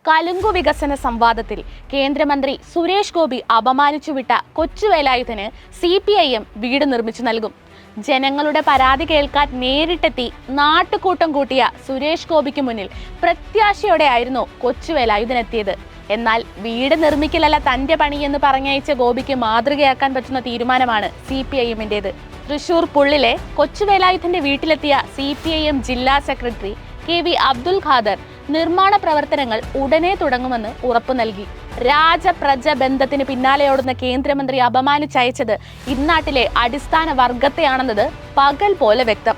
കലുങ്കു വികസന സംവാദത്തിൽ കേന്ദ്രമന്ത്രി സുരേഷ് ഗോപി അപമാനിച്ചുവിട്ട കൊച്ചുവേലായുധന് CPIM വീട് നിർമ്മിച്ചു നൽകും. ജനങ്ങളുടെ പരാതി കേൾക്കാൻ നേരിട്ടെത്തി നാട്ടുകൂട്ടം കൂട്ടിയ സുരേഷ് ഗോപിക്ക് മുന്നിൽ പ്രത്യാശയോടെയായിരുന്നു കൊച്ചുവേലായുധനെത്തിയത്. എന്നാൽ വീട് നിർമ്മിക്കലല്ല തന്റെ പണിയെന്ന് പറഞ്ഞയച്ച ഗോപിക്ക് മാതൃകയാക്കാൻ പറ്റുന്ന തീരുമാനമാണ് CPIMന്റേത്. തൃശൂർ പുള്ളിലെ കൊച്ചുവേലായുധന്റെ വീട്ടിലെത്തിയ CPIM ജില്ലാ സെക്രട്ടറി KV അബ്ദുൽ ഖാദർ നിർമ്മാണ പ്രവർത്തനങ്ങൾ ഉടനെ തുടങ്ങുമെന്ന് ഉറപ്പു നൽകി. രാജപ്രജ ബന്ധത്തിന് പിന്നാലെയോടുന്ന കേന്ദ്രമന്ത്രി അപമാനിച്ചയച്ചത് ഇന്നാട്ടിലെ അടിസ്ഥാന വർഗത്തെയാണെന്നത് പകൽ പോലെ വ്യക്തം.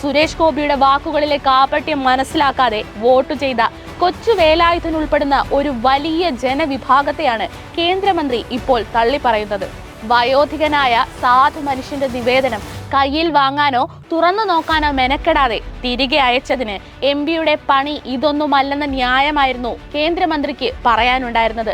സുരേഷ് ഗോപിയുടെ വാക്കുകളിലെ കാപട്യം മനസ്സിലാക്കാതെ വോട്ട് ചെയ്ത കൊച്ചുവേലായുധൻ ഉൾപ്പെടുന്ന ഒരു വലിയ ജനവിഭാഗത്തെയാണ് കേന്ദ്രമന്ത്രി ഇപ്പോൾ തള്ളിപ്പറയുന്നത്. വയോധികനായ സാധു മനുഷ്യന്റെ നിവേദനം കയ്യിൽ വാങ്ങാനോ തുറന്നു നോക്കാനോ മെനക്കെടാതെ തിരികെ അയച്ചതിന് MPയുടെ പണി ഇതൊന്നുമല്ലെന്ന ന്യായമായിരുന്നു കേന്ദ്രമന്ത്രിക്ക് പറയാനുണ്ടായിരുന്നത്.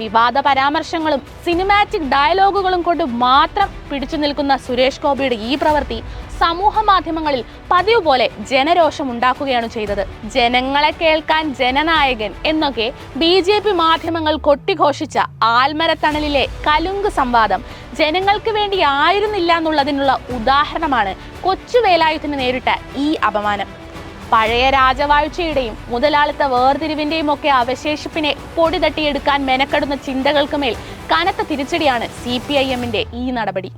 വിവാദ പരാമർശങ്ങളും സിനിമാറ്റിക് ഡയലോഗുകളും കൊണ്ട് മാത്രം പിടിച്ചു നിൽക്കുന്ന സുരേഷ് ഗോപിയുടെ ഈ പ്രവൃത്തി സമൂഹ മാധ്യമങ്ങളിൽ പതിവ് പോലെ ജനരോഷം ഉണ്ടാക്കുകയാണ് ചെയ്തത്. ജനങ്ങളെ കേൾക്കാൻ ജനനായകൻ എന്നൊക്കെ BJP മാധ്യമങ്ങൾ കൊട്ടിഘോഷിച്ച ആൽമരത്തണലിലെ കലുങ്ക് സംവാദം ജനങ്ങൾക്ക് വേണ്ടി ആയിരുന്നില്ല എന്നുള്ളതിനുള്ള ഉദാഹരണമാണ് കൊച്ചുവേലായുധന് നേരിട്ട ഈ അപമാനം. പഴയ രാജവാഴ്ചയുടെയും മുതലാളിത്ത വേർതിരിവിന്റെയും ഒക്കെ അവശേഷിപ്പിനെ പൊടി തട്ടിയെടുക്കാൻ മെനക്കെടുന്ന ചിന്തകൾക്ക് മേൽ കനത്ത തിരിച്ചടിയാണ് CPIMന്റെ ഈ നടപടി.